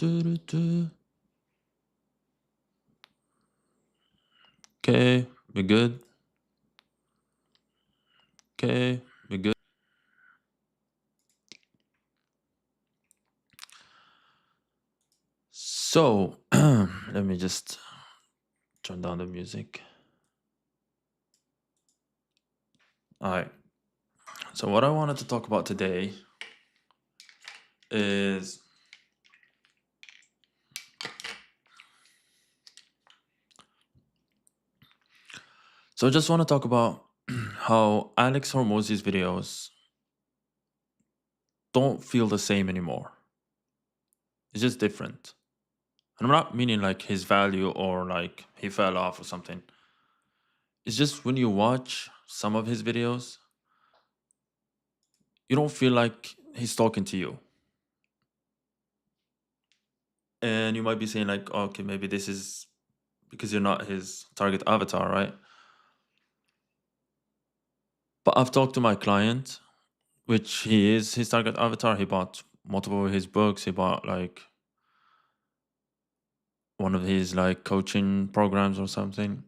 Okay, we're good. Okay, we're good. So, let me just turn down the music. All right. So, what I wanted to talk about today is I just want to talk about how Alex Hormozi's videos don't feel the same anymore. It's just different. And I'm not meaning like his value or like he fell off or something. It's just when you watch some of his videos, you don't feel like he's talking to you. And you might be saying, like, okay, maybe this is because you're not his target avatar, right? But I've talked to my client, which he is his target avatar. He bought multiple of his books. He bought like one of his like coaching programs or something.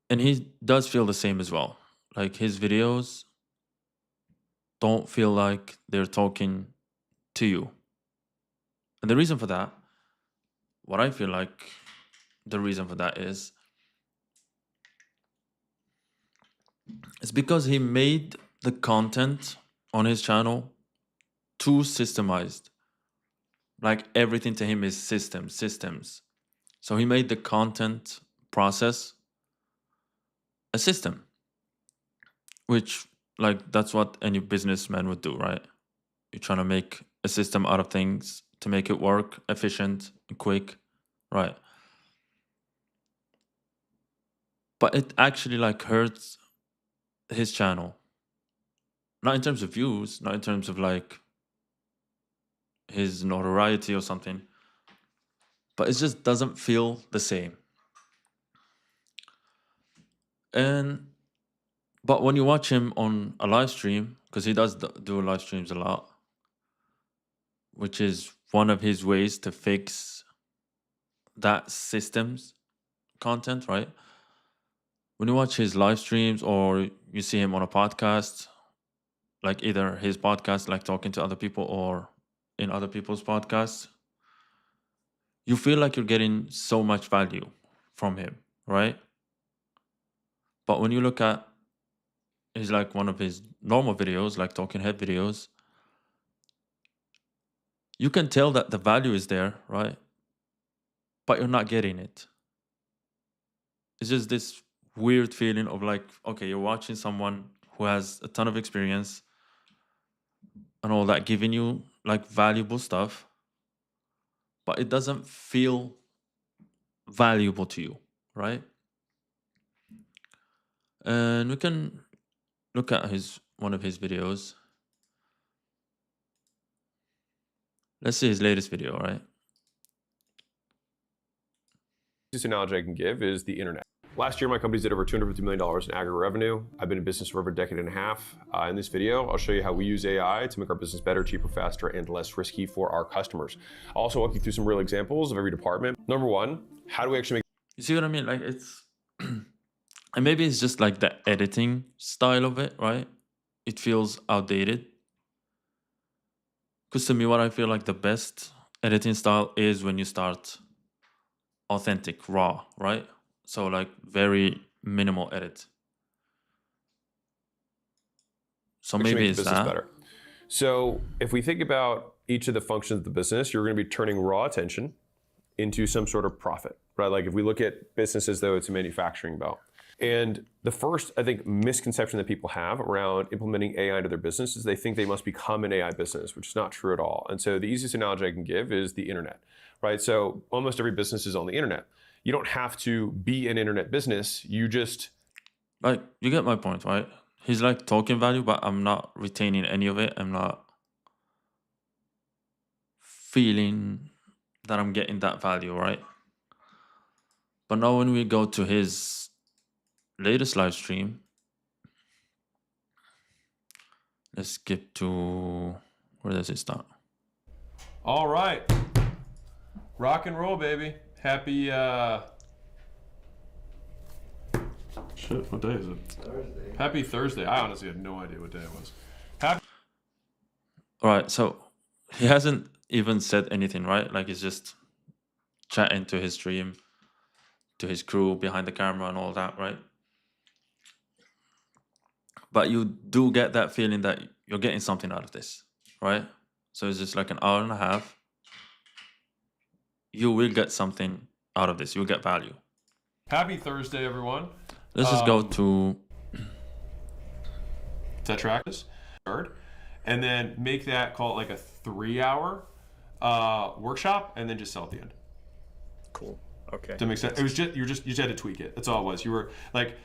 And he does feel the same as well. Like his videos don't feel like they're talking to you. And the reason for that, what I feel like the reason for that is, it's because he made the content on his channel too systemized. Like everything to him is systems. So he made the content process a system, which like that's what any businessman would do, right? You're trying to make a system out of things to make it work efficient and quick, right? But it actually like hurts his channel. Not in terms of views, not in terms of like his notoriety or something, but it just doesn't feel the same. And but when you watch him on a live stream, because he does do live streams a lot, which is one of his ways to fix that systems content, right? When you watch his live streams or you see him on a podcast, like either his podcast, like talking to other people, or in other people's podcasts, you feel like you're getting so much value from him, right? But when you look at his like one of his normal videos, like talking head videos, you can tell that the value is there, right? But you're not getting it. It's just this weird feeling of like, okay, you're watching someone who has a ton of experience and all that giving you like valuable stuff, but it doesn't feel valuable to you, right? And we can look at his one of his videos. Let's see his latest video, right? Easiest analogy I can give is the internet. Last year, my companies did over $250 million in aggregate revenue. I've been in business for over a decade and a half. In this video, I'll show you how we use AI to make our business better, cheaper, faster, and less risky for our customers. I'll also walk you through some real examples of every department. Number one, how do we actually make... You see what I mean? Like it's and maybe it's just like the editing style of it, right? It feels outdated. Because to me, what I feel like the best editing style is when you start authentic, raw, right? So like very minimal edit. So actually maybe make the it's business that. better? So if we think about each of the functions of the business, you're going to be turning raw attention into some sort of profit, right? Like if we look at business as though it's a manufacturing belt. And the first, I think, misconception that people have around implementing AI into their business is they think they must become an AI business, which is not true at all. And so the easiest analogy I can give is the internet, right? So almost every business is on the internet. You don't have to be an internet business. You just... Like you get my point, right? He's like talking value, but I'm not retaining any of it. I'm not feeling that I'm getting that value, right? But now when we go to his latest live stream, let's skip to where does it start? All right. Rock and roll, baby. Happy, shit, what day is it? Thursday. Happy Thursday. I honestly had no idea what day it was. Happy. All right, so he hasn't even said anything, right? Like he's just chatting to his stream, to his crew behind the camera and all that, right? But you do get that feeling that you're getting something out of this, right? So it's just like an hour and a half. You will get something out of this. You'll get value. Happy Thursday, everyone. Let's just go to Tetrax, and then make that, call it like a 3-hour workshop, and then just sell at the end. Cool. Okay. Does that make sense? It was just you just had to tweak it. That's all it was. You were like,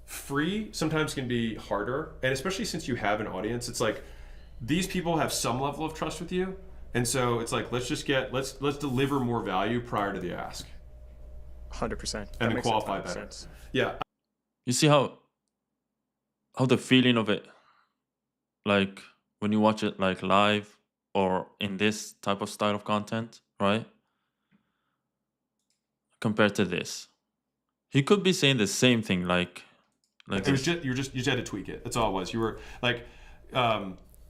free sometimes can be harder, and especially since you have an audience, it's like these people have some level of trust with you, and so it's like let's deliver more value prior to the ask, 100%. and then qualify better. Yeah. you see how the feeling of it, like when you watch it like live or in this type of style of content, right? Compared to this, he could be saying the same thing, like It was just you just had to tweak it. That's all it was. You were like,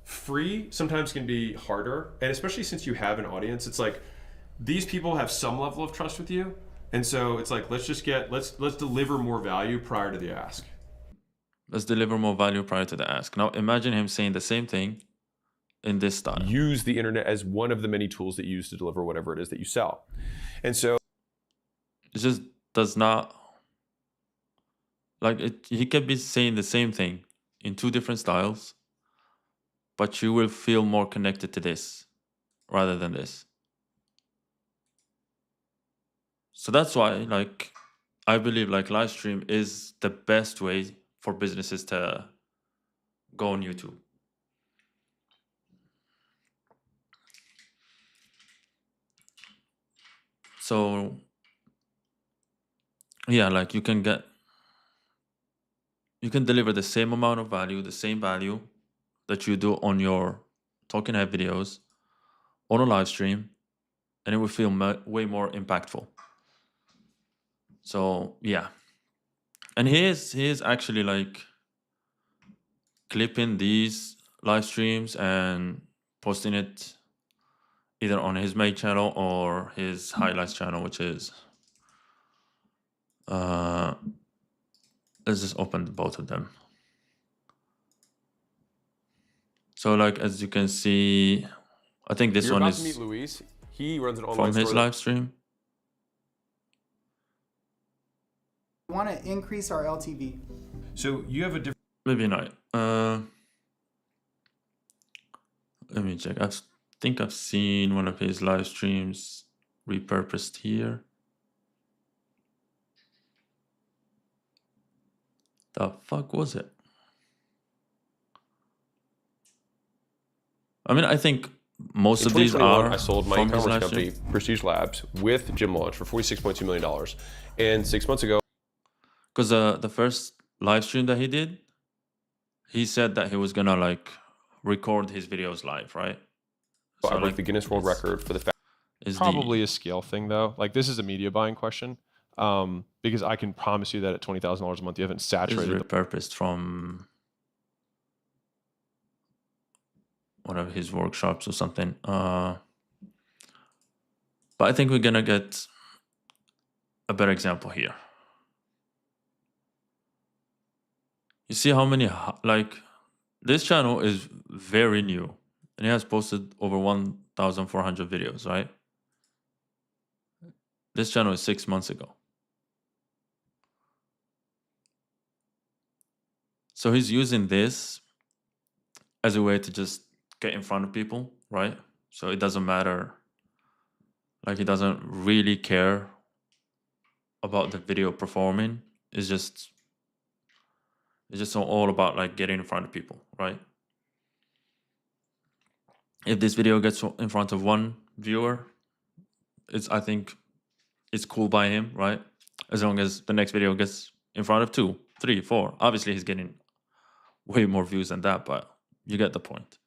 free sometimes can be harder, and especially since you have an audience, it's like these people have some level of trust with you, and so it's like let's deliver more value prior to the ask. let's deliver more value prior to the ask. Now imagine him saying the same thing in this style. Use the internet as one of the many tools that you use to deliver whatever it is that you sell, and so It just does not, like it, he could be saying the same thing in two different styles, but you will feel more connected to this rather than this. So that's why, like, I believe like live stream is the best way for businesses to go on YouTube. So yeah, like you can deliver the same amount of value, the same value that you do on your talking head videos on a live stream, and it will feel way more impactful. So yeah, and he is actually like clipping these live streams and posting it either on his main channel or his highlights channel, which is let's just open both of them. So like as you can see, I think this you're one about to is meet Luis. He runs an online from store his live stream. We want to increase our LTV. So you have a different. Maybe not. Let me check. I think I've seen one of his live streams repurposed here. The fuck was it? I mean, I think most In of these 2021, are I sold my from his e-commerce live company, stream. Prestige Labs, with gym launch for $46.2 million. And 6 months ago, Because the first live stream that he did, he said that he was gonna like record his videos live, right? I broke like, the Guinness World Record for the is Probably a scale thing though. Like this is a media buying question, because I can promise you that at $20,000 a month, you haven't is saturated. repurposed from one of his workshops or something. But I think we're gonna get a better example here. You see how many, like, this channel is very new and he has posted over 1,400 videos, right? This channel is 6 months ago. So he's using this as a way to just get in front of people, right? So it doesn't matter, like he doesn't really care about the video performing. It's just all about like getting in front of people, right? If this video gets in front of one viewer, I think it's cool by him, right? As long as the next video gets in front of 2, 3, 4. Obviously he's getting way more views than that, but you get the point.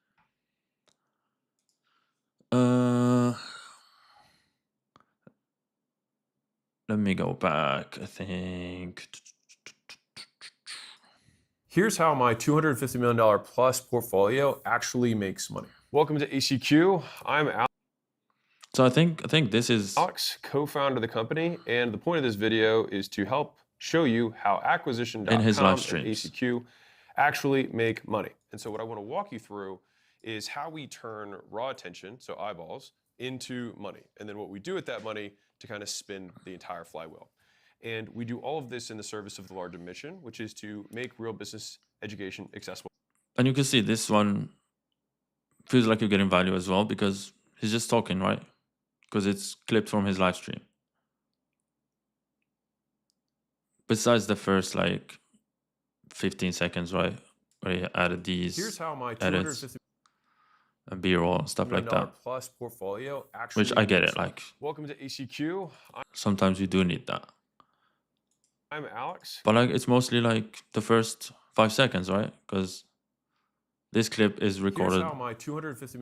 let me go back. I think Here's how my $250 million plus portfolio actually makes money. Welcome to ACQ. I'm so. I think this is Alex, co-founder of the company, and the point of this video is to help show you how acquisition.com in his live and streams. ACQ actually make money. And so what I want to walk you through is how we turn raw attention, so eyeballs, into money. And then what we do with that money to kind of spin the entire flywheel. And we do all of this in the service of the larger mission, which is to make real business education accessible. And you can see this one feels like you're getting value as well because he's just talking, right? Because it's clipped from his live stream. Besides the first like 15 seconds, right? Where he added these Here's how my edits $250 and B-roll and stuff like million that. plus portfolio actually Which I get makes it. money. Like Welcome to ACQ. sometimes you do need that. I'm Alex. But like it's mostly like the first 5 seconds, right? Because this clip is Here's recorded how my $250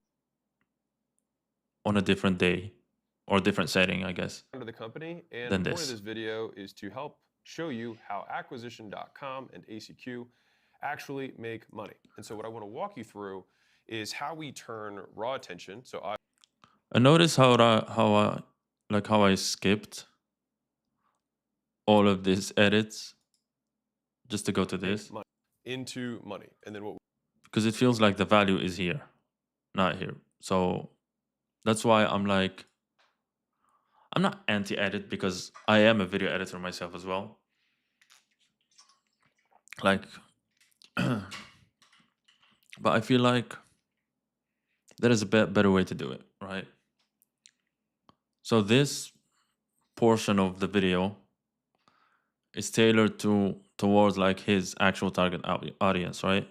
on a different day or different setting, I guess. of the company, and Than the point this. of this video is to help show you how acquisition.com and ACQ actually make money. And so what I want to walk you through is how we turn raw attention, so I noticed how I skipped all of these edits just to go to this money into money. And then what because it feels like the value is here, not here. So that's why I'm like, I'm not anti-edit because I am a video editor myself as well. Like, but I feel like there is a better way to do it, right? So this portion of the video is tailored towards like his actual target audience, right?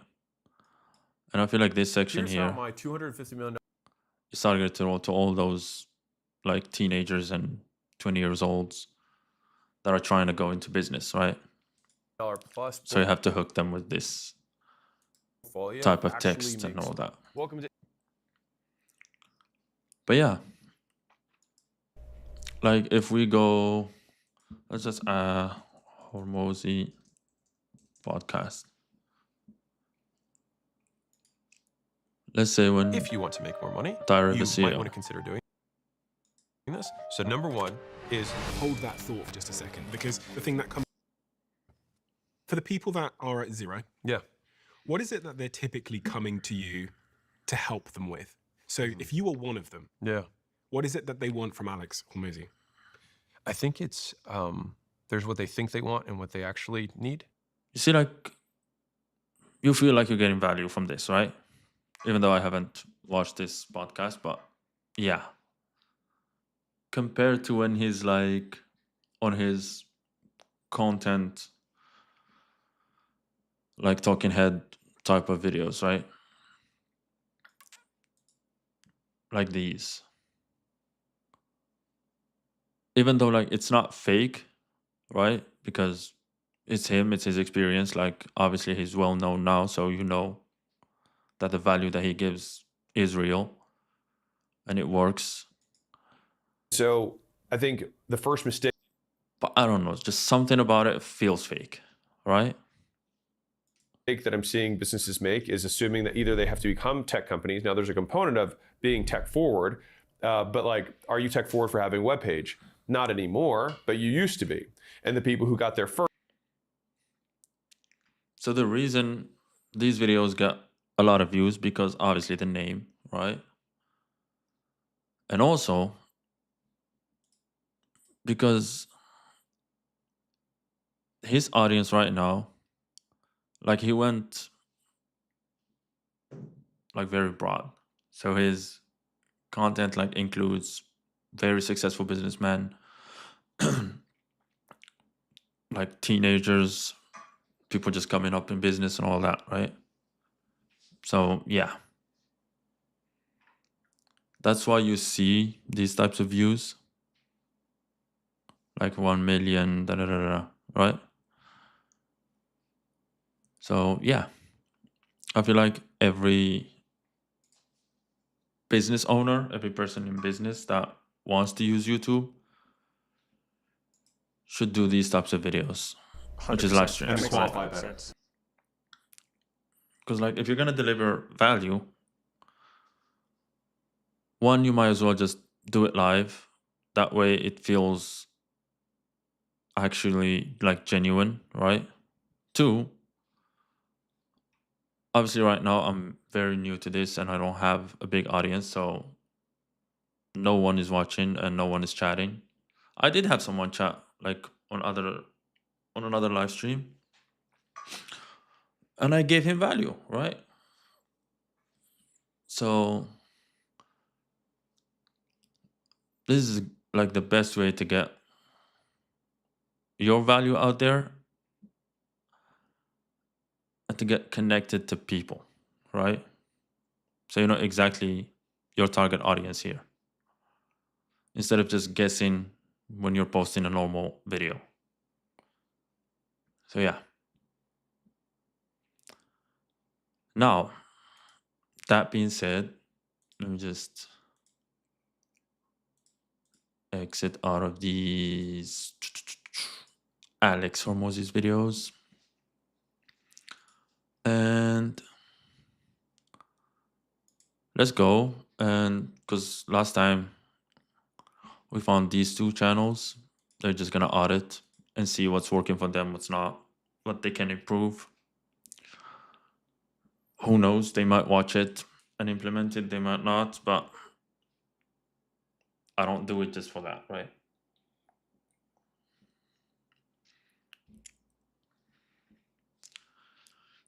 And I feel like this section here's how here my $250 million is targeted to all those like teenagers and 20 years olds that are trying to go into business, right? plus So you have to hook them with this portfolio type of actually text and makes all money. that. Welcome to But yeah, like if we go, let's just Hormozi podcast. Let's say when if you want to make more money, Tyler you Vasile. might want to consider doing this. So number one is Hold that thought for just a second, because the thing that comes for the people that are at zero, yeah. what is it that they're typically coming to you to help them with? So if you were one of them, Yeah. what is it that they want from Alex Hormozi? I think it's there's what they think they want and what they actually need. You see, like, you feel like you're getting value from this, right? Even though I haven't watched this podcast, but yeah. Compared to when he's like on his content, like talking head type of videos, right? Like these. Even though like it's not fake, right? Because it's him, it's his experience. Like obviously he's well known now, so you know that the value that he gives is real and it works. So I think the first mistake But I don't know, it's just something about it feels fake, right? that I'm seeing businesses make is assuming that either they have to become tech companies. Now there's a component of being tech forward, but like, are you tech forward for having a web page? Not anymore, but you used to be. And the people who got there first. So the reason these videos got a lot of views because obviously the name, right? And also because his audience right now, like he went like very broad. So his content like includes very successful businessmen, like teenagers, people just coming up in business and all that, right? So yeah. That's why you see these types of views. Like 1 million, da da da da, right? So yeah. I feel like every business owner, every person in business that wants to use YouTube should do these types of videos, which is 100%. live That streams. makes Qualify a lot of better. sense. Because like if you're gonna deliver value, one, you might as well just do it live. That way it feels actually like genuine, right? Two, obviously right now I'm very new to this and I don't have a big audience, so no one is watching and no one is chatting. I did have someone chat like on another live stream, and I gave him value, right? So this is like the best way to get your value out there and to get connected to people, right? So you know exactly your target audience here instead of just guessing when you're posting a normal video. So yeah. Now, that being said, let me just exit out of these Alex Hormozi's videos. And let's go. And because last time we found these two channels, they're just gonna audit and see what's working for them, what's not, what they can improve. Who knows? They might watch it and implement it, they might not, but I don't do it just for that, right?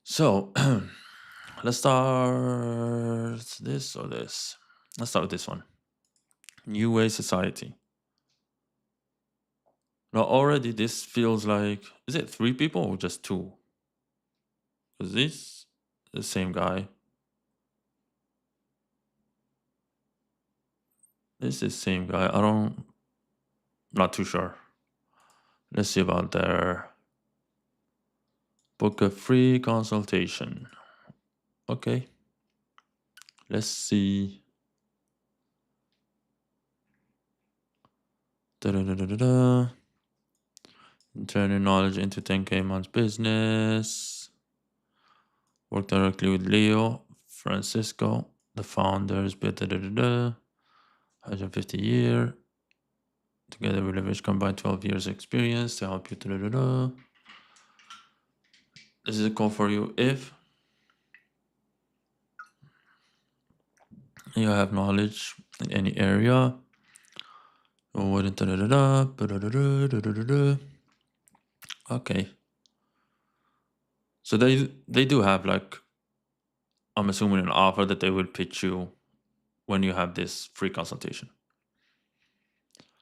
So let's start this or this. Let's start with this one. New Way Society. Now already this feels like, is it 3 people or just 2? Is this the same guy? This is the same guy. Not too sure. Let's see about their book a free consultation. Okay. Let's see. Da-da-da-da-da. Turn your knowledge into 10K months business. Work directly with Leo, Francisco, the founders, 150 year. Together we leverage combined 12 years experience to help you. This is a call for you if you have knowledge in any area. Okay. So they do have like, I'm assuming an offer that they will pitch you when you have this free consultation.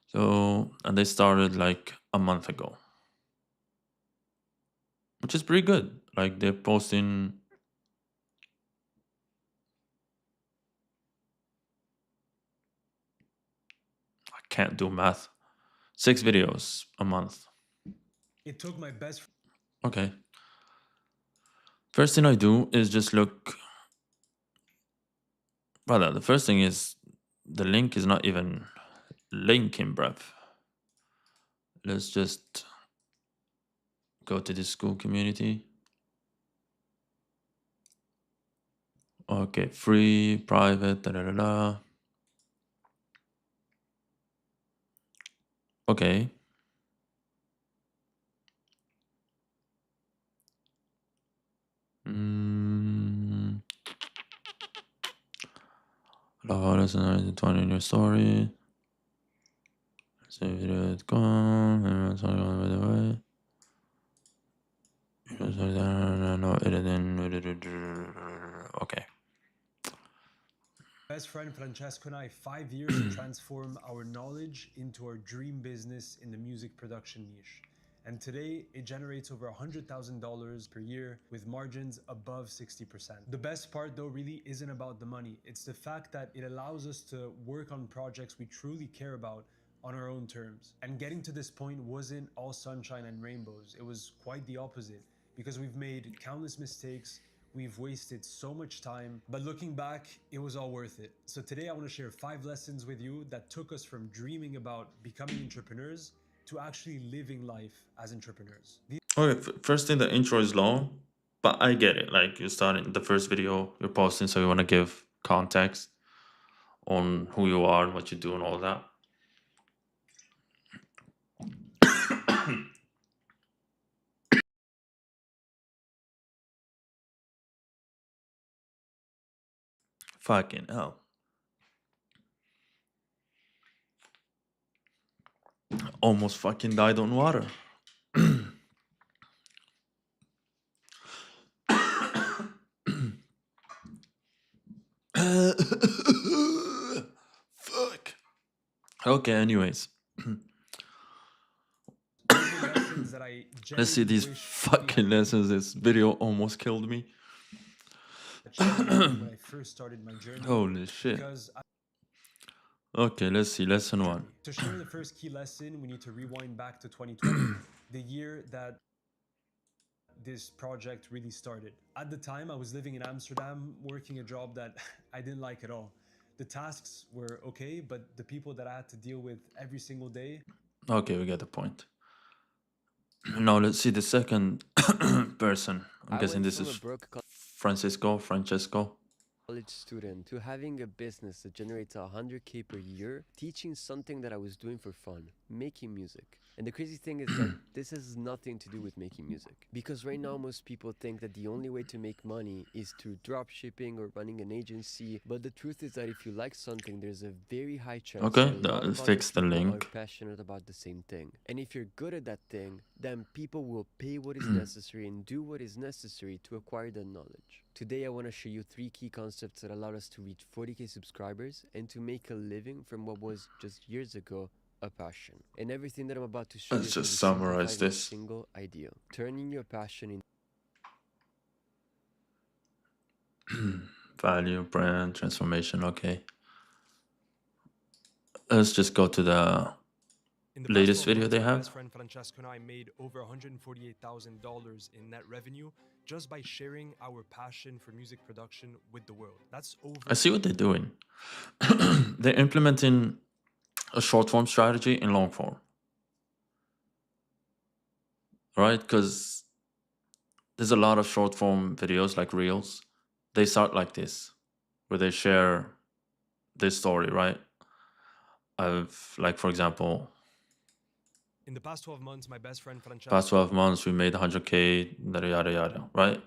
So, and they started like a month ago, which is pretty good. Like they're posting, I can't do math, 6 videos a month. It took my best Okay. First thing I do is just look. Rather, the first thing is the link is not even linking, bruv. Let's just go to the school community. Okay, free, private, da da da da. Okay. Love us and 20 in your story. Save video, it's gone. Everyone's talking on by the way. No editing. Okay. best friend Francesco and I 5 years to transform our knowledge into our dream business in the music production niche. And today, it generates over $100,000 per year with margins above 60%. The best part though really isn't about the money. It's the fact that it allows us to work on projects we truly care about on our own terms. And getting to this point wasn't all sunshine and rainbows. It was quite the opposite because we've made countless mistakes, we've wasted so much time, but looking back, it was all worth it. So today I want to share 5 lessons with you that took us from dreaming about becoming entrepreneurs to actually living life as entrepreneurs. Okay, first thing, the intro is long, but I get it. Like, you're starting the first video you're posting, so you want to give context on who you are and what you do and all that. Fucking hell. Almost fucking died on water. Fuck. Okay, anyways. Lessons that I Let's see genuinely these wish fucking lessons. This video almost killed me. when I first started my journey. Holy shit. Because Okay, let's see. Lesson 1. to share the first key lesson, we need to rewind back to 2020, the year that this project really started. At the time, I was living in Amsterdam, working a job that I didn't like at all. The tasks were okay, but the people that I had to deal with every single day. Okay, we get the point. Now let's see the second person. I'm guessing this is Francesco. College student to having a business that generates 100K per year, teaching something that I was doing for fun, making music. And the crazy thing is that this has nothing to do with making music. Because right now most people think that the only way to make money is through drop shipping or running an agency. But the truth is that if you like something, there's a very high chance Okay, that a lot of fix the other people link. are passionate about the same thing. And if you're good at that thing, then people will pay what is necessary and do what is necessary to acquire that knowledge. Today I want to show you 3 key concepts that allowed us to reach 40K subscribers and to make a living from what was just years ago a passion. And everything that I'm about to show Let's you just can be summarize simplified in a this. single idea. Turning your passion into Value, brand, transformation. Okay. Let's just go to the In the latest past 12 video months, they my have. best friend Francesco and I made over $148,000 in net revenue just by sharing our passion for music production with the world. That's over. I see what they're doing. They're implementing a short form strategy in long form. Right? Because there's a lot of short form videos like reels. They start like this, where they share this story, right? Of, like, for example, In the past 12 months, my best friend Francesco. past 12 months we made 100K, yada yada yada, right?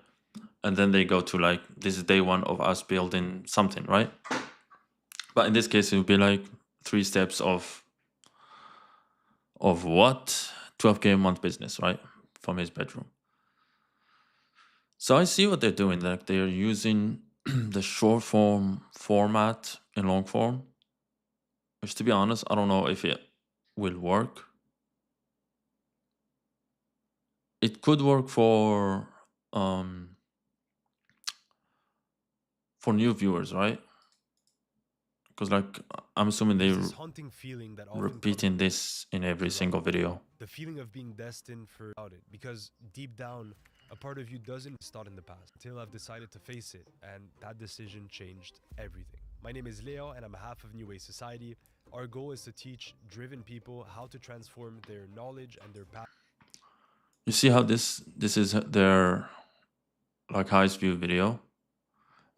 And then they go to, like, this is day 1 of us building something, right? But in this case it would be like 3 steps of what? 12K a month business, right? From his bedroom. So I see what they're doing. Like, they're using the short form format in long form, which, to be honest, I don't know if it will work. It could work for new viewers, right? Because, like, I'm assuming There's they're this haunting feeling that often repeating this in every single video. the feeling of being destined for it, because deep down a part of you doesn't start in the past until I've decided to face it, and that decision changed everything. My name is Leo and I'm half of New Way Society. Our goal is to teach driven people how to transform their knowledge and their passion. You see how this is their, like, highest view video,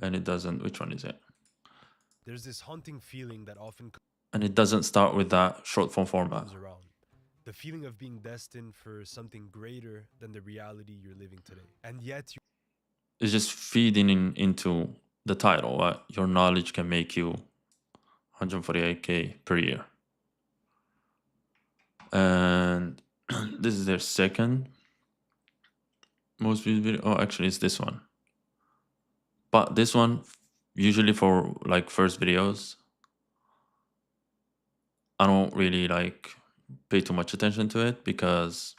and it doesn't. Which one is it? There's this haunting feeling that often And it doesn't start with that short form format. comes around. The feeling of being destined for something greater than the reality you're living today. And yet It's just feeding into the title. Right? Your knowledge can make you 148K per year. And this is their second most viewed video. Oh, actually, it's this one. But this one, usually for, like, first videos, I don't really, like, pay too much attention to it, because,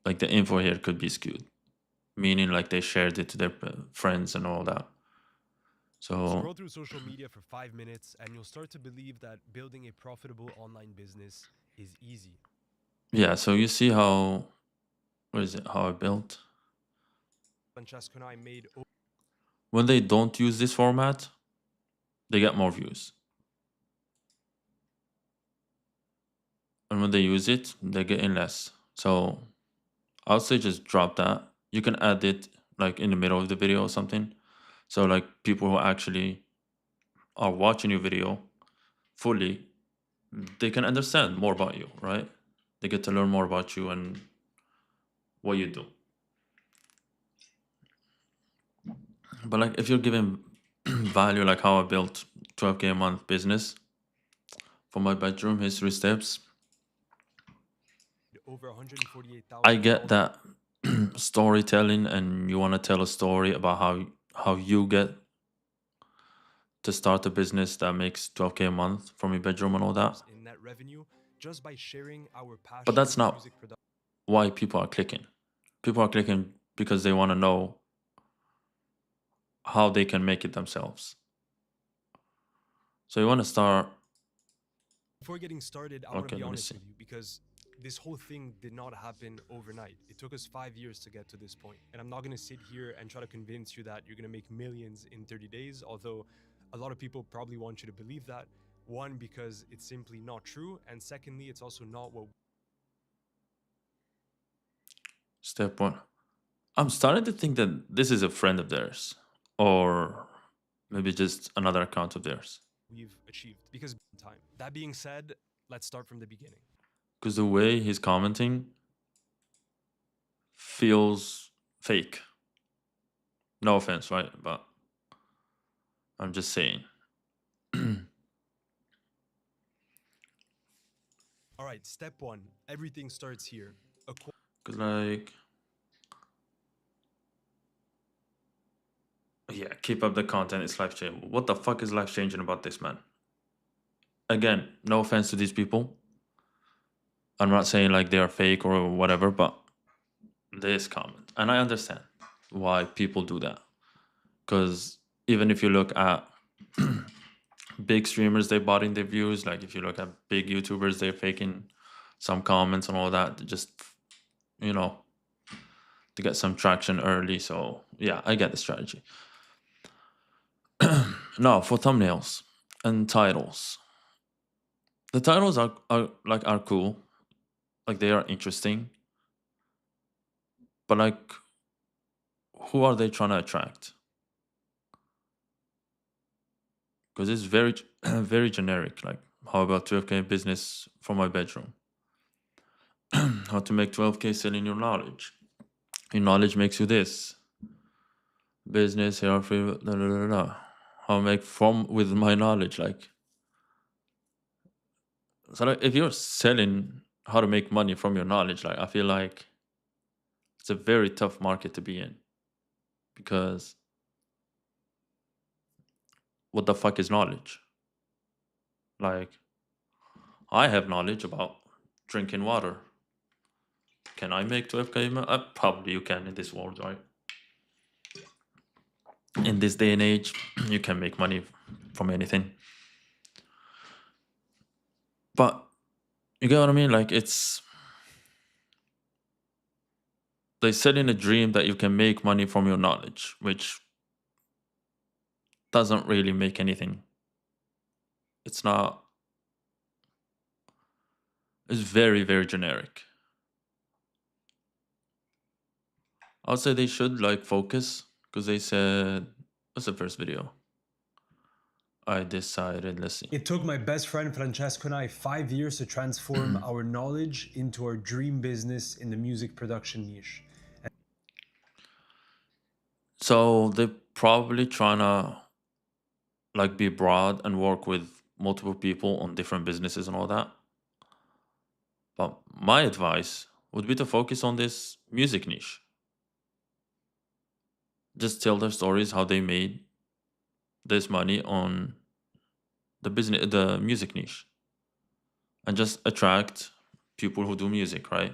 like, the info here could be skewed, meaning, like, they shared it to their friends and all that. So scroll through social media for 5 minutes and you'll start to believe that building a profitable online business is easy. yeah, so you see how, what is it, how I built. Francesco and I made When they don't use this format, they get more views. And and when they use it, they're getting less. So I would say just drop that. You can add it like in the middle of the video or something. So like people who actually are watching your video fully, they can understand more about you, right? They get to learn more about you and what you do. But like if you're giving value, like how I built 12K a month business for my bedroom history steps, over I get $148,000. that storytelling, and you want to tell a story about how you get to start a business that makes 12K a month from your bedroom and all that. In net revenue just by sharing our passion But that's for not music production. why people are clicking. People are clicking because they want to know how they can make it themselves. So you want to start. Before getting started, I want Okay, to be let me honest see. with you because this whole thing did not happen overnight. It took us 5 years to get to this point. And I'm not going to sit here and try to convince you that you're going to make millions in 30 days, although a lot of people probably want you to believe that. One, because it's simply not true. And secondly, it's also not what Step one. I'm starting to think that this is a friend of theirs, or maybe just another account of theirs. we've achieved because time. That being said, let's start from the beginning. Because the way he's commenting feels fake. No offense, right? But I'm just saying. All right, step one, everything starts here. Because, like, yeah, keep up the content. It's life changing. What the fuck is life changing about this, man? Again, no offense to these people. I'm not saying like they are fake or whatever, but this comment, and I understand why people do that. Because even if you look at big streamers, they bought in their views. Like if you look at big YouTubers, they're faking some comments and all that, just, you know, to get some traction early. So yeah, I get the strategy. Now for thumbnails and titles. The titles are cool. Like they are interesting. But like who are they trying to attract? Because it's very very generic. Like how about 12K business from my bedroom? How to make 12K selling your knowledge. Your knowledge makes you this. Business here for da, da, da, da. How make from with my knowledge, like, so like if you're selling how to make money from your knowledge, like I feel like it's a very tough market to be in, because what the fuck is knowledge? Like I have knowledge about drinking water. Can I make 12K? Probably you can in this world, right? In this day and age, you can make money from anything. But you get what I mean? Like it's they sell in a dream that you can make money from your knowledge, which doesn't really make anything. It's not. It's very, very generic. I would say they should like focus, because they said, what's the first video? I decided, let's see. It took my best friend Francesco and I 5 years to transform our knowledge into our dream business in the music production niche. So they're probably trying to like be broad and work with multiple people on different businesses and all that. But my advice would be to focus on this music niche. Just tell their stories, how they made this money on the music niche, and just attract people who do music, right?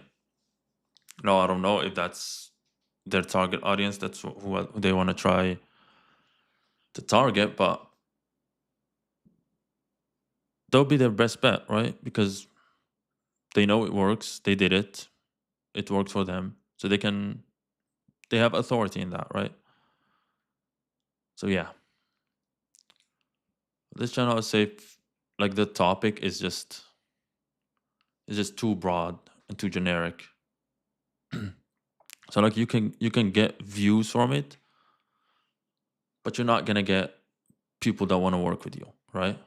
No, I don't know if that's their target audience, that's who they want to try to target, but they'll be their best bet, right? Because they know it works, they did it, it worked for them, so they have authority in that, right? So yeah, this channel, I would say, like the topic is just It's just too broad and too generic. So like you can get views from it, but you're not gonna get people that want to work with you, right?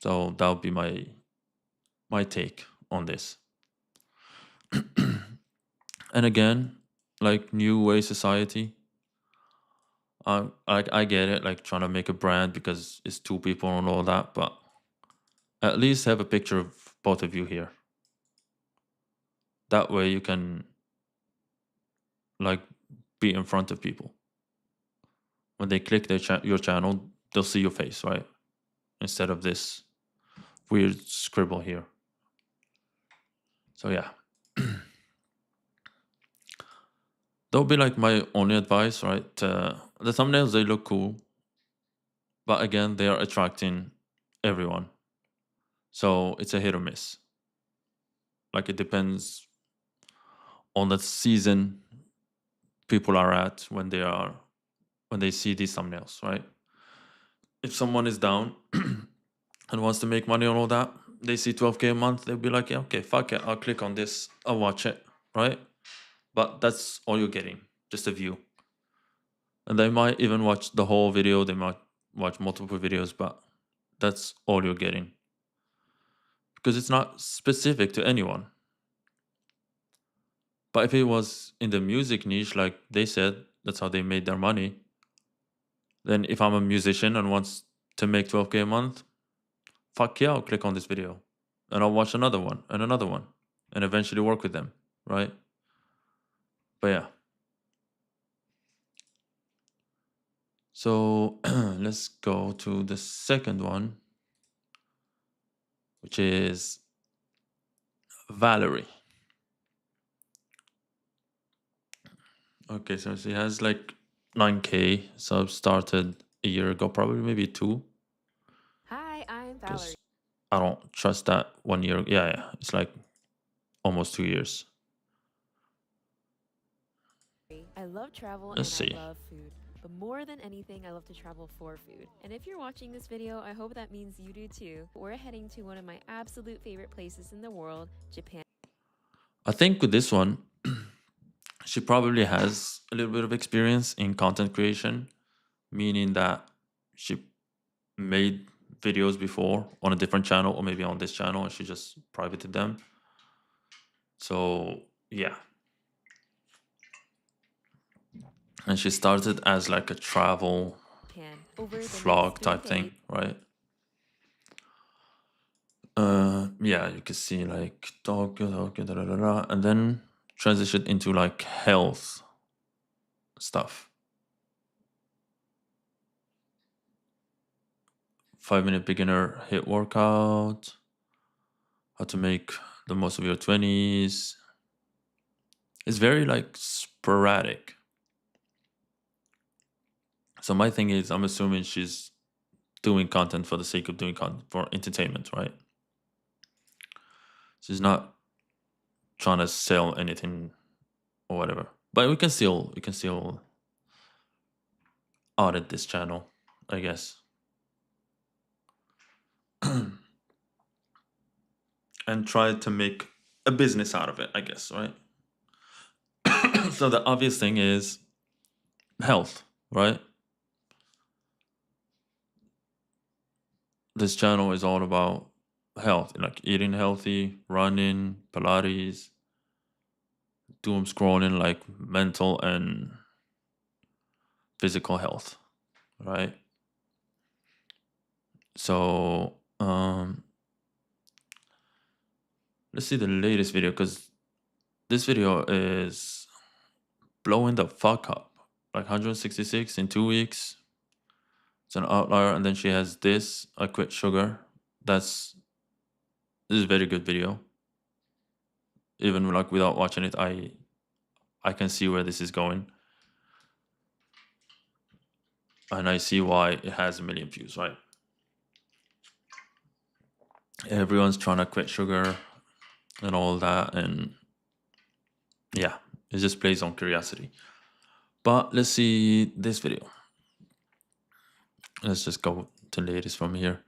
So that would be my take on this. And again, like New Way Society, I get it, like trying to make a brand because it's two people and all that, but at least have a picture of both of you here. That way you can like be in front of people. When they click your channel, they'll see your face, right? Instead of this weird scribble here. So yeah. That would be like my only advice, right? The thumbnails, they look cool. But again, they are attracting everyone. So it's a hit or miss. Like it depends on the season people are at when they see these thumbnails, right? If someone is down and wants to make money on all that, they see 12K a month, they'll be like, yeah, okay, fuck it, I'll click on this, I'll watch it, right? But that's all you're getting, just a view. And they might even watch the whole video, they might watch multiple videos, but that's all you're getting. Because it's not specific to anyone. But if it was in the music niche, like they said, that's how they made their money. Then if I'm a musician and wants to make 12K a month, fuck yeah, I'll click on this video. And I'll watch another one and another one. And eventually work with them, right? But yeah. So let's go to the second one, which is Valerie. Okay, so she has like 9K subs, started a year ago, probably maybe 2. Hi, I'm 'cause Valerie. I don't trust that 1 year. Yeah, it's like almost 2 years. I love travel Let's and see. I love food. But more than anything, I love to travel for food. And if you're watching this video, I hope that means you do too. We're heading to one of my absolute favorite places in the world, Japan. I think with this one, she probably has a little bit of experience in content creation, meaning that she made videos before on a different channel or maybe on this channel and she just privated them. So yeah. And she started as like a travel Japan. Over the vlog next type 3 thing, days, right? Yeah, you can see like Tokyo, da, da, da, da, and then transitioned into like health stuff. 5-minute beginner hit workout, how to make the most of your 20s. It's very like sporadic. So my thing is, I'm assuming she's doing content for the sake of doing content for entertainment, right? She's not trying to sell anything or whatever. But we can still audit this channel, I guess. And try to make a business out of it, I guess, right? So the obvious thing is health, right? This channel is all about health, like eating healthy, running, Pilates, doom scrolling, like mental and physical health, right? So let's see the latest video, because this video is blowing the fuck up, like 166 in 2 weeks. It's an outlier. And then she has this, I quit sugar. This is a very good video. Even like without watching it, I can see where this is going. And I see why it has 1 million views, right? Everyone's trying to quit sugar and all that, and yeah, it just plays on curiosity. But let's see this video. Let's just go to latest from here.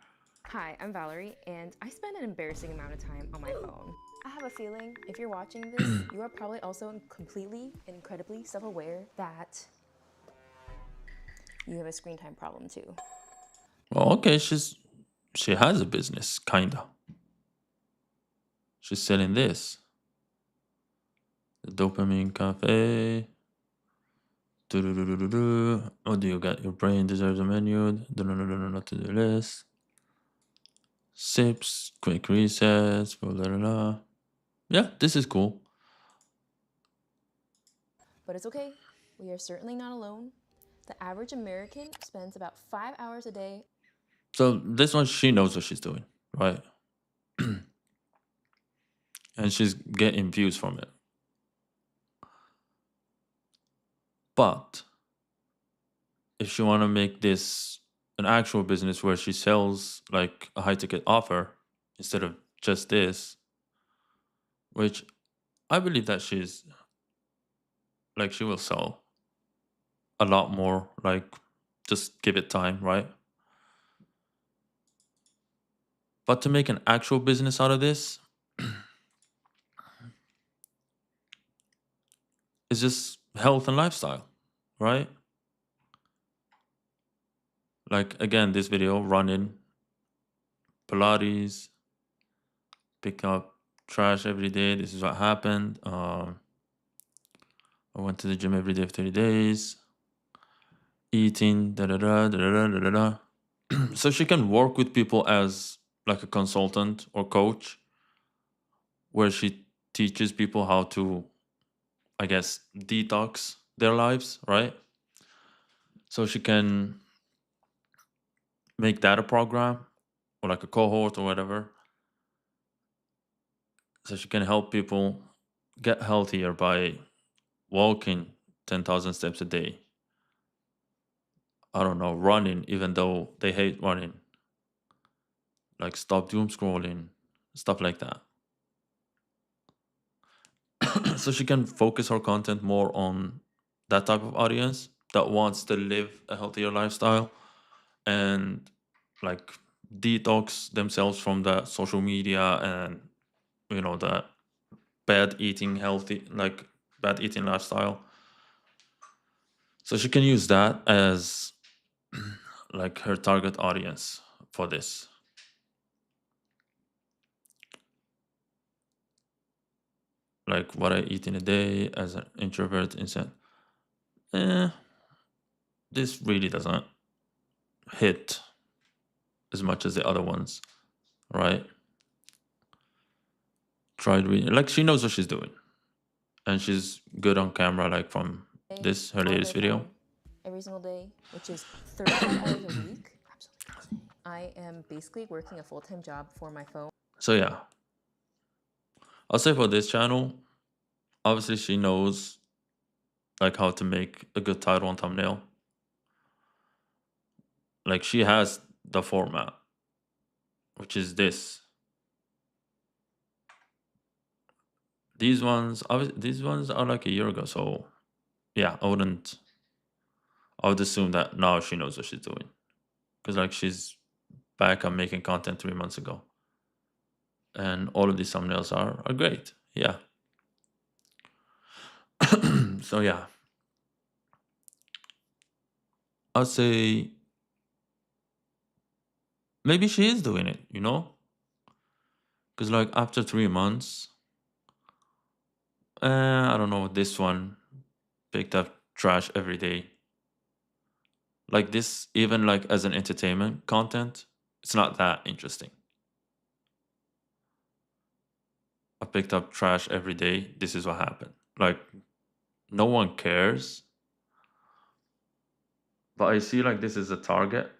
Hi, I'm Valerie, and I spend an embarrassing amount of time on my phone. I have a feeling if you're watching this, you are probably also completely and incredibly self-aware that you have a screen time problem too. Well, okay, she has a business, kinda. She's selling this. The dopamine cafe. Do-do-do-do-do-do. What do you got? Your brain deserves a menu. Not to do list. Sips, quick resets, blah, blah, blah, blah. Yeah, this is cool. But it's okay. We are certainly not alone. The average American spends about 5 hours a day. So this one, she knows what she's doing, right? And she's getting views from it. But if she want to make this an actual business where she sells like a high ticket offer instead of just this, which I believe that she's like, she will sell a lot more, like, just give it time, right? But to make an actual business out of this is just health and lifestyle, right? Like, again, this video, running, Pilates, pick up trash every day. This is what happened. I went to the gym every day for 30 days. Eating, da da da da da da da da. So she can work with people as like a consultant or coach, where she teaches people how to, I guess, detox their lives, right? So she can make that a program or like a cohort or whatever. So she can help people get healthier by walking 10,000 steps a day. I don't know, running, even though they hate running. Like, stop doom scrolling, stuff like that. So she can focus her content more on that type of audience that wants to live a healthier lifestyle and like detox themselves from the social media and, you know, the bad eating bad eating lifestyle. So she can use that as like her target audience for this. Like, what I eat in a day as an introvert instead. This really doesn't hit as much as the other ones, right? Tried reading, like, she knows what she's doing, and she's good on camera. Like, from this, her All latest day video. long, every single day, which is 35 hours a week. Absolutely. I am basically working a full-time job for my phone. So yeah, I'll say for this channel, obviously she knows like how to make a good title and thumbnail. Like, she has the format, which is this. These ones are like a year ago, so yeah, I would assume that now she knows what she's doing, because like, she's back on making content 3 months ago, and all of these thumbnails are great. Yeah. So yeah, I'd say maybe she is doing it, you know, because like, after 3 months, I don't know, this one picked up trash every day. Like, this, even like as an entertainment content, it's not that interesting. I picked up trash every day. This is what happened. Like, no one cares. But I see like this is a Target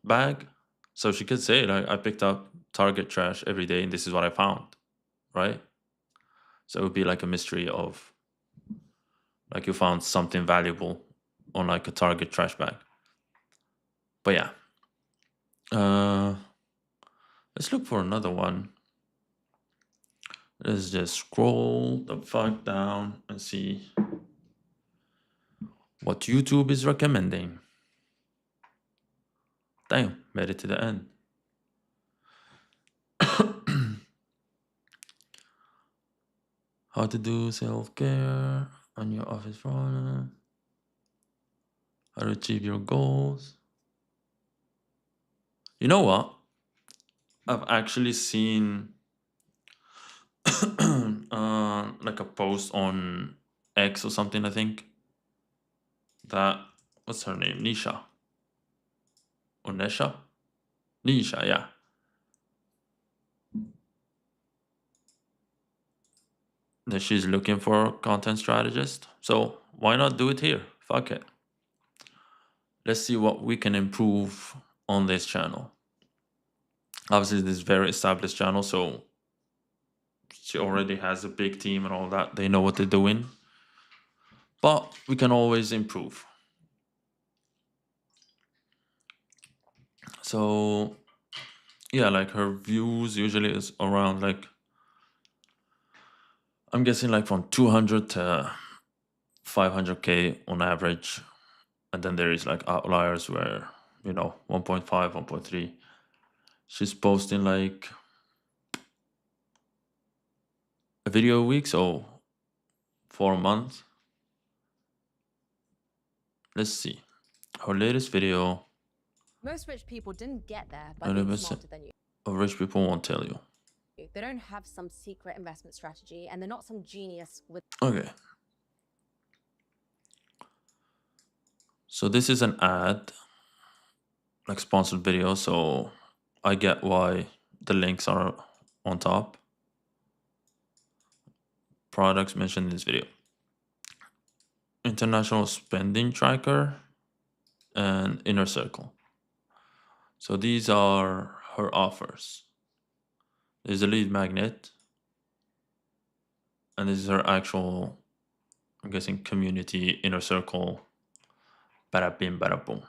bag. So she could say like, I picked up Target trash every day and this is what I found, right? So it would be like a mystery of like, you found something valuable on like a Target trash bag. But yeah. Let's look for another one. Let's just scroll the fuck down and see what YouTube is recommending. Damn, made it to the end. How to do self-care on your office phone. How to achieve your goals. You know what? I've actually seen like a post on X or something, I think. That, what's her name? Nisha. Or Nesha? Nisha, yeah. That she's looking for a content strategist. So why not do it here? Fuck it. Let's see what we can improve on this channel. Obviously, this is a very established channel, so she already has a big team and all that. They know what they're doing. But we can always improve. So yeah, like her views usually is around like, I'm guessing like from 200 to 500k on average. And then there is like outliers where, 1.5, 1.3. She's posting like a video a week, so for a month. Let's see. Her latest video. Most rich people didn't get there by being 100% smarter than you. of rich people won't tell you. They don't have some secret investment strategy, and they're not some genius with. Okay. So this is an ad, like sponsored video, so I get why the links are on top. Products mentioned in this video. International spending tracker and inner circle. So these are her offers. There's a lead magnet. And this is her actual, I'm guessing, community inner circle. Bada bim, bada boom.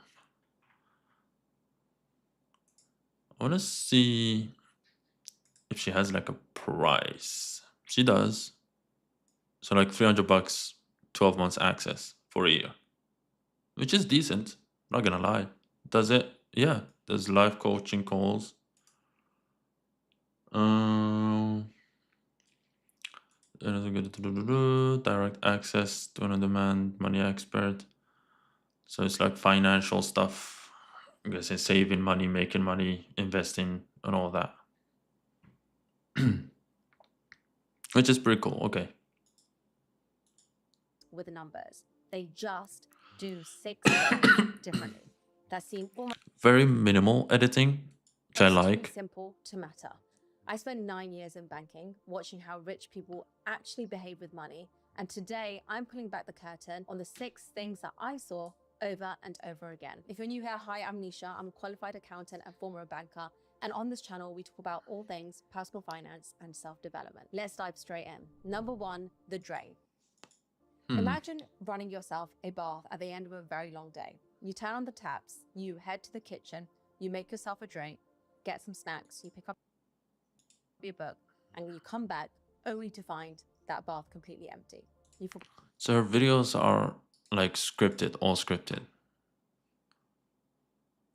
I want to see if she has like a price. She does. So like $300, 12 months access for a year, which is decent. Not gonna lie. Does it? Yeah. There's live coaching calls. Direct access to an on-demand money expert. So it's like financial stuff. I'm guessing saving money, making money, investing, and all that. Which is pretty cool. Okay. With the numbers, they just do 6 things differently. That seem almost Very minimal editing, which I too like. simple to matter. I spent 9 years in banking, watching how rich people actually behave with money, and today I'm pulling back the curtain on the 6 things that I saw over and over again. If you're new here, hi, I'm Nisha. I'm a qualified accountant and former banker. And on this channel, we talk about all things personal finance and self-development. Let's dive straight in. Number 1, the drain. Imagine running yourself a bath at the end of a very long day. You turn on the taps, you head to the kitchen, you make yourself a drink, get some snacks, you pick up your book, and you come back only to find that bath completely empty. So her videos are like scripted, all scripted.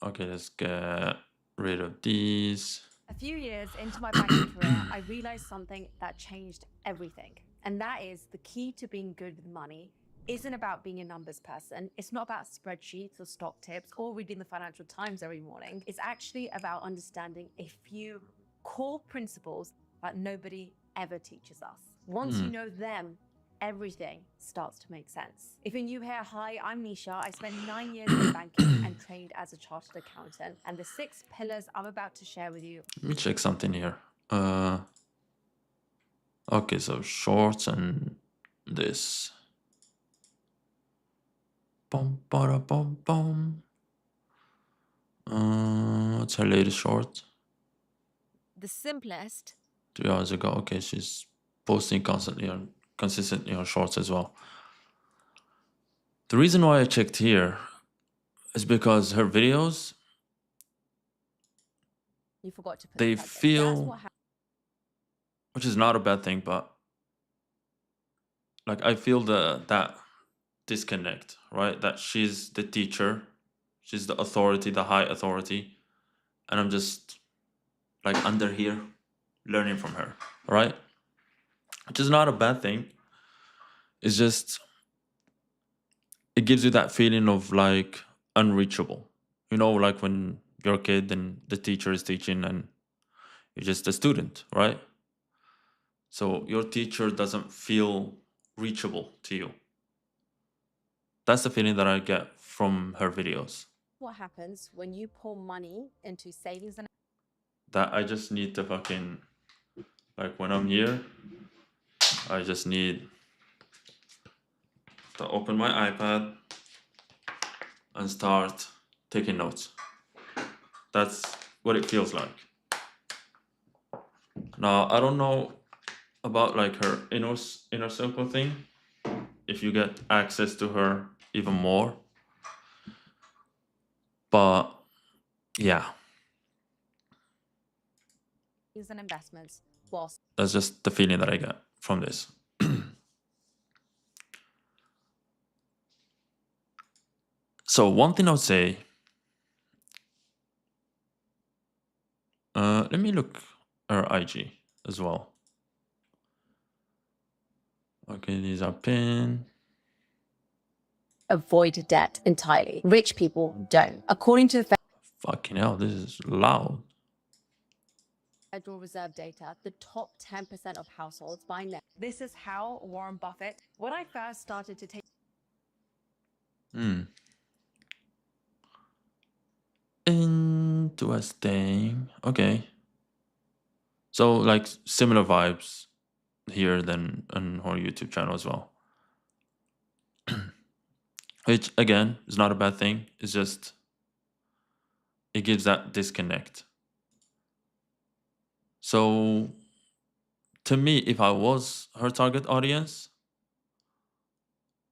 Okay, let's get rid of these. A few years into my banking career, I realized something that changed everything. And that is the key to being good with money isn't about being a numbers person. It's not about spreadsheets or stock tips or reading the Financial Times every morning. It's actually about understanding a few core principles that nobody ever teaches us. Once you know them, everything starts to make sense. If you're new here, hi, I'm Nisha. I spent 9 years in banking and trained as a chartered accountant. And the 6 pillars I'm about to share with you. Let me check something here. Okay, so shorts and this. Bum, bada, bum, bum. What's her latest short? The simplest. 3 hours ago. Okay, she's posting consistently on shorts as well. The reason why I checked here is because her videos, You forgot to put they the plug in. That's feel, what which is not a bad thing, but like I feel that disconnect, right? That she's the teacher, she's the authority, the high authority, and I'm just like under here learning from her, right? which is not a bad thing. It's just it gives you that feeling of like unreachable. You know, like when you're a kid and the teacher is teaching and you're just a student, right? So your teacher doesn't feel reachable to you. That's the feeling that I get from her videos. What happens when you pour money into savings and That I just need to fucking, like when I'm here, I just need to open my iPad and start taking notes. That's what it feels like. Now, I don't know about like her inner circle thing, if you get access to her even more. But yeah, investments whilst that's just the feeling that I get from this. So one thing I would say, let me look her IG as well. Okay, these are pinned. avoid debt entirely. Rich people don't. According to the Fucking hell, this is loud. Federal Reserve data, the top 10% of households buy net. This is how Warren Buffett, when I first started to take Interesting. Okay. So like similar vibes here than on her YouTube channel as well. Which again is not a bad thing. It's just it gives that disconnect. So to me, if I was her target audience,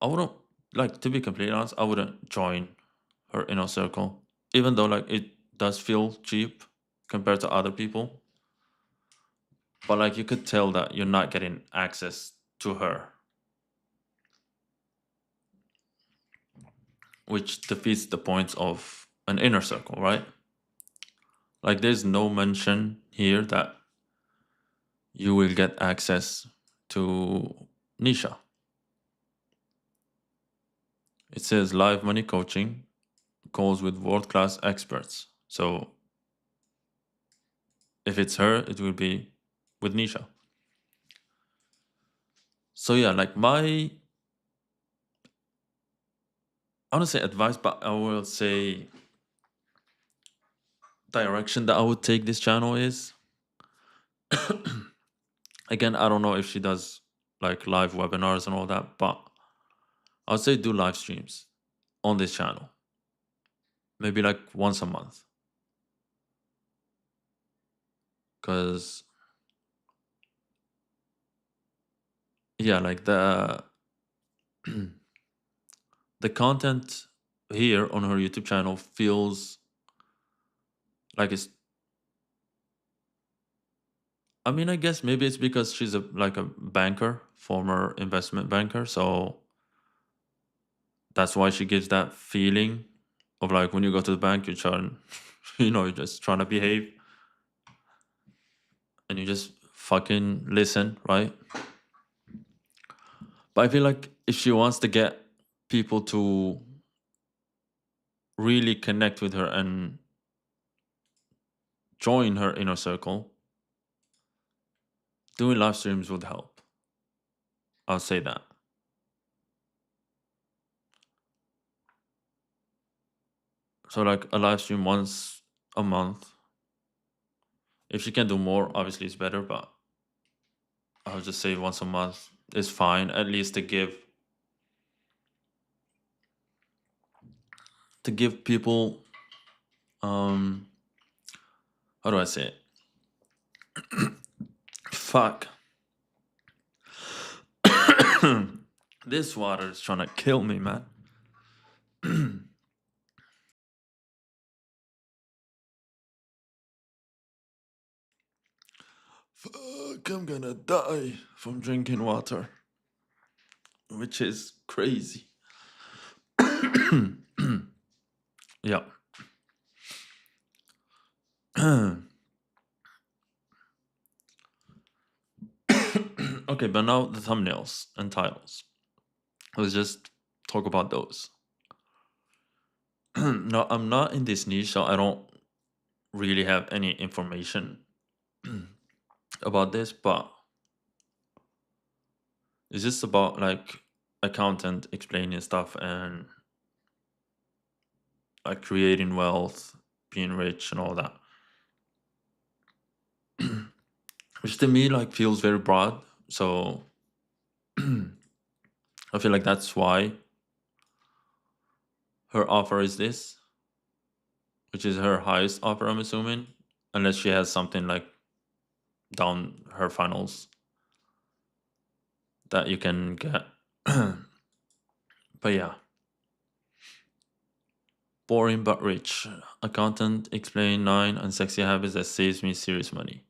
I wouldn't, like, to be completely honest, I wouldn't join her inner circle. Even though like it does feel cheap compared to other people. But like you could tell that you're not getting access to her, which defeats the point of an inner circle, right? Like there's no mention here that you will get access to Nisha. It says live money coaching, calls with world-class experts. So if it's her, it will be with Nisha. So yeah, like I want to say advice, but I will say direction that I would take this channel is, again, I don't know if she does like live webinars and all that, but I would say do live streams on this channel. Maybe like once a month. Because, yeah, like the content here on her YouTube channel feels like it's, I mean, I guess maybe it's because she's like a banker, former investment banker, so that's why she gives that feeling of like when you go to the bank, you're trying, you're just trying to behave and you just fucking listen, right? But I feel like if she wants to get people to really connect with her and join her inner circle, doing live streams would help. I'll say that. So like a live stream once a month. If she can do more, obviously it's better, but I'll just say once a month is fine, at least to give people how do I say it? Fuck. This water is trying to kill me, man. Fuck, I'm gonna die from drinking water. Which is crazy. Yeah. Okay, but now the thumbnails and titles. Let's just talk about those. No, I'm not in this niche, so I don't really have any information about this, but it's just about like accountant explaining stuff and like creating wealth, being rich, and all that. Which to me like feels very broad. So I feel like that's why her offer is this, which is her highest offer, I'm assuming, unless she has something like down her funnels that you can get. But yeah. Boring but rich. Accountant explain 9 unsexy habits that saves me serious money.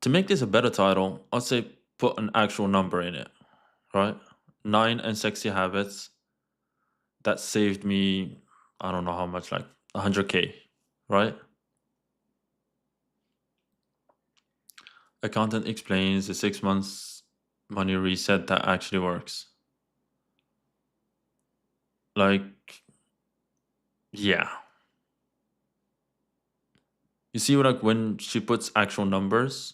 To make this a better title, I'd say put an actual number in it, right? 9 unsexy habits that saved me, I don't know how much, like 100K, right? Accountant explains the 6 months money reset that actually works. Like, yeah. You see, like when she puts actual numbers,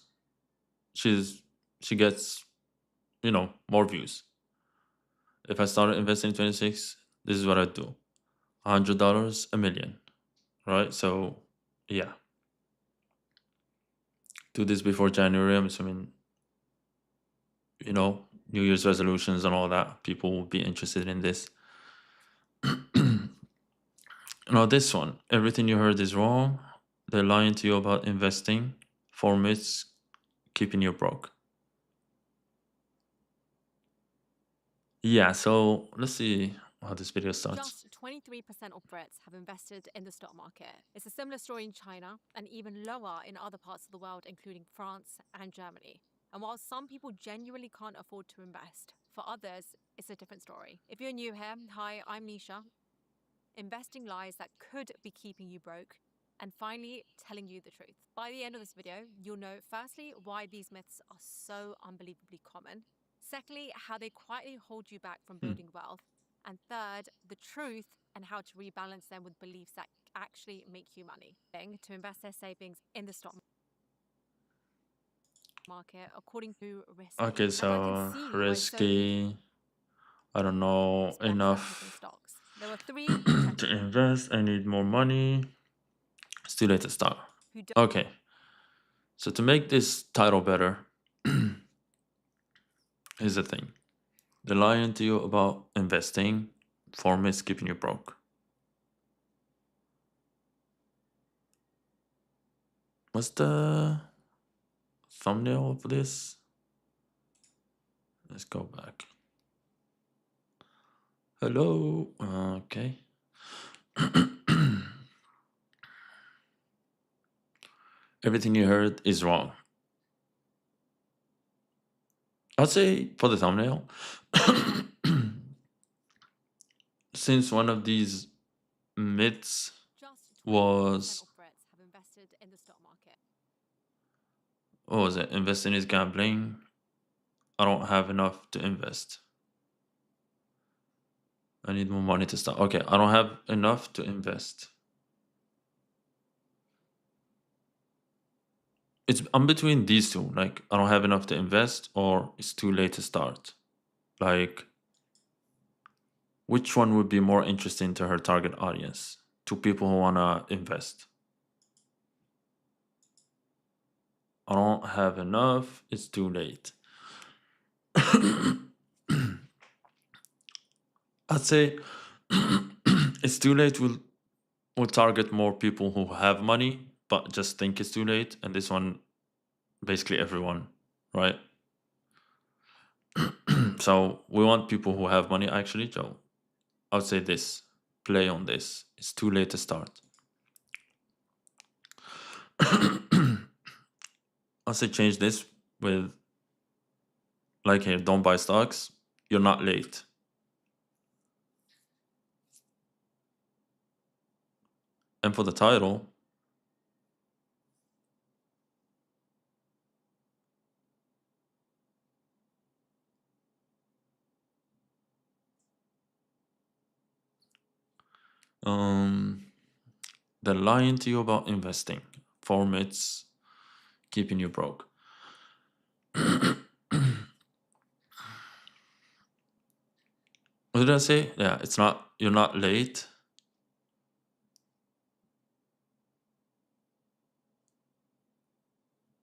she gets, more views. If I started investing in 26, this is what I'd do. $100, $1 million, right? So, yeah. Do this before January. I'm assuming, New Year's resolutions and all that. People will be interested in this. Now, this one, everything you heard is wrong. They're lying to you about investing. 4 myths keeping you broke. Yeah, so let's see how this video starts. Just 23% of Brits have invested in the stock market. It's a similar story in China and even lower in other parts of the world, including France and Germany. And while some people genuinely can't afford to invest, for others, it's a different story. If you're new here, hi, I'm Nisha. Investing lies that could be keeping you broke, and finally, telling you the truth. By the end of this video, you'll know, firstly, why these myths are so unbelievably common. Secondly, how they quietly hold you back from building wealth. And third, the truth and how to rebalance them with beliefs that actually make you money. To invest their savings in the stock market according to risk. Okay, so risky. I don't know enough There were 3 to invest. I need more money. It's too late to start. Okay. So to make this title better, here's the thing. They're lying to you about investing. 4 myths keeping you broke. What's the thumbnail of this? Let's go back. Hello. Okay. Everything you heard is wrong. I'd say for the thumbnail, since one of these myths was, what was it? Investing is gambling. I don't have enough to invest. I need more money to start. Okay, I don't have enough to invest. I'm between these two. Like, I don't have enough to invest, or it's too late to start. Like, which one would be more interesting to her target audience? To people who wanna invest. I don't have enough. It's too late. I'd say it's too late will target more people who have money but just think it's too late, and this one basically everyone, right? So we want people who have money actually. So I would say this, play on this. It's too late to start. I'll say change this with, like here, don't buy stocks. You're not late. And for the title, Um, they're lying to you about investing. 4 myths keeping you broke. What did I say? Yeah, it's not, you're not late.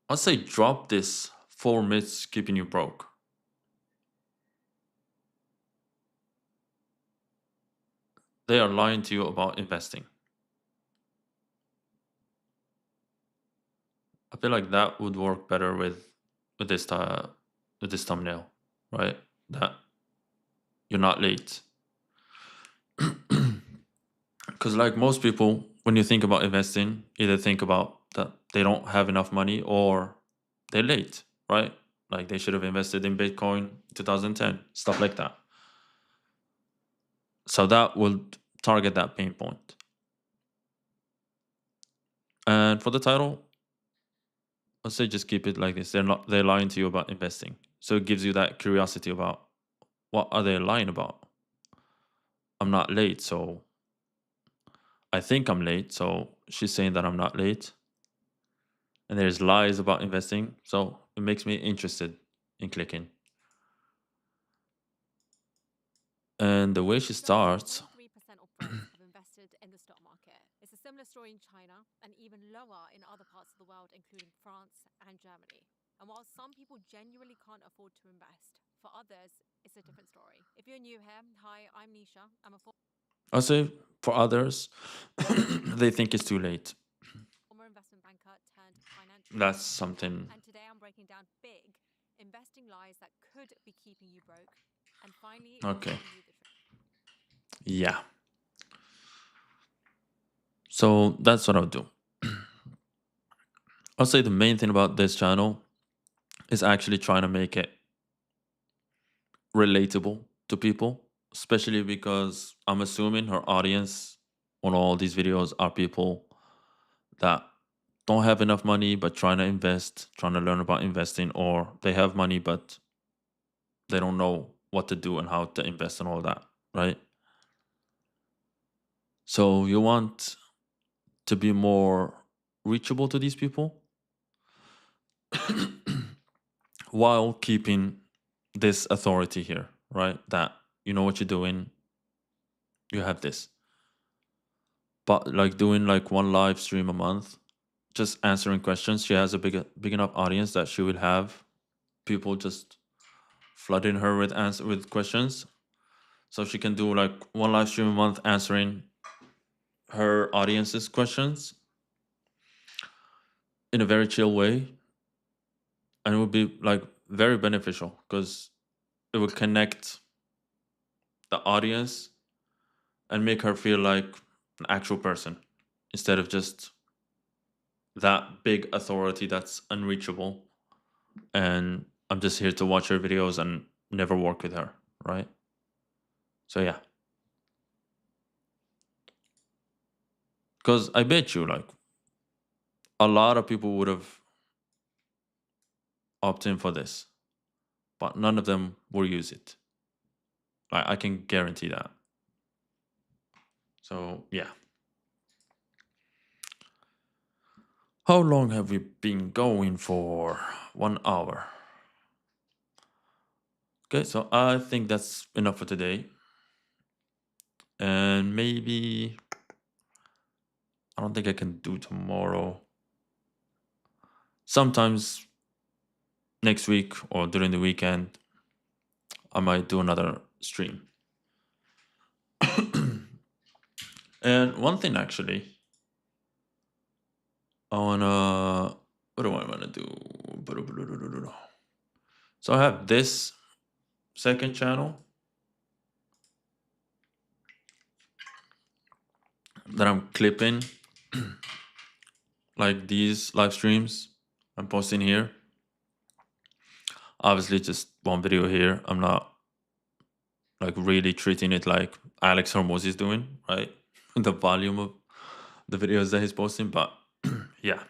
I'd say drop this 4 myths keeping you broke. They are lying to you about investing. I feel like that would work better with this with this thumbnail, right? That you're not late. Because like most people, when you think about investing, either think about that they don't have enough money or they're late, right? Like they should have invested in Bitcoin 2010, stuff like that. So that will target that pain point. And for the title, I'd say just keep it like this. They're lying to you about investing. So it gives you that curiosity about what are they lying about? I'm not late, so I think I'm late, so she's saying that I'm not late. And there's lies about investing, so it makes me interested in clicking. And the way she starts, 23% of Brits have invested in the stock market. It's a similar story in China and even lower in other parts of the world, including France and Germany. And while some people genuinely can't afford to invest, for others, it's a different story. If you're new here, hi, I'm Nisha. I'm a I'll say for others, they think it's too late. former investment banker turned financial. That's something. And today I'm breaking down big investing lies that could be keeping you broke. And finally, Okay. showing you the truth. Yeah. So that's what I'll do. I'll say the main thing about this channel is actually trying to make it relatable to people, especially because I'm assuming her audience on all these videos are people that don't have enough money but trying to invest, trying to learn about investing, or they have money but they don't know what to do and how to invest and all that, right? So you want to be more reachable to these people while keeping this authority here, right? That you know what you're doing, you have this. But like doing like one live stream a month, just answering questions. She has a big enough audience that she will have people just flooding her with questions. So she can do like one live stream a month answering her audience's questions in a very chill way. And it would be like very beneficial because it would connect the audience and make her feel like an actual person instead of just that big authority that's unreachable and I'm just here to watch her videos and never work with her, right? So yeah. Because I bet you like a lot of people would have opted in for this, but none of them will use it. I can guarantee that. So yeah. How long have we been going for? 1 hour. Okay, so I think that's enough for today. And maybe I don't think I can do tomorrow. Sometimes next week or during the weekend, I might do another stream. And one thing actually, what do I wanna do? So I have this second channel that I'm clipping like these live streams I'm posting here. Obviously just one video here. I'm not like really treating it like Alex Hormozi is doing, right? The volume of the videos that he's posting, but yeah.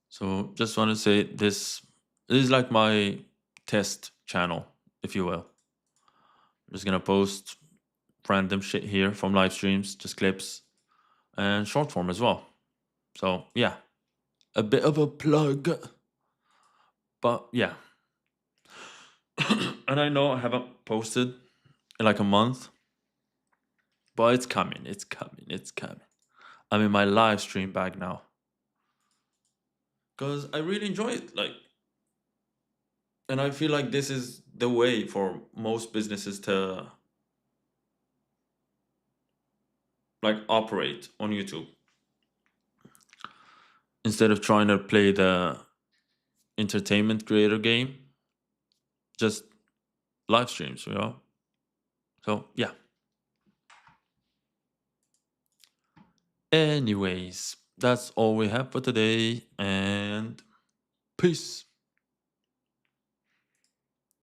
So just want to say this is like my test channel, if you will. I'm just gonna post random shit here from live streams, just clips, and short form as well. So yeah, a bit of a plug. But yeah. And I know I haven't posted in like a month, but it's coming, it's coming, it's coming. I'm in my live stream bag now. Because I really enjoy it. Like, and I feel like this is the way for most businesses to like operate on YouTube. Instead of trying to play the entertainment creator game, just live streams, you know? So, yeah. Anyways, that's all we have for today, and peace.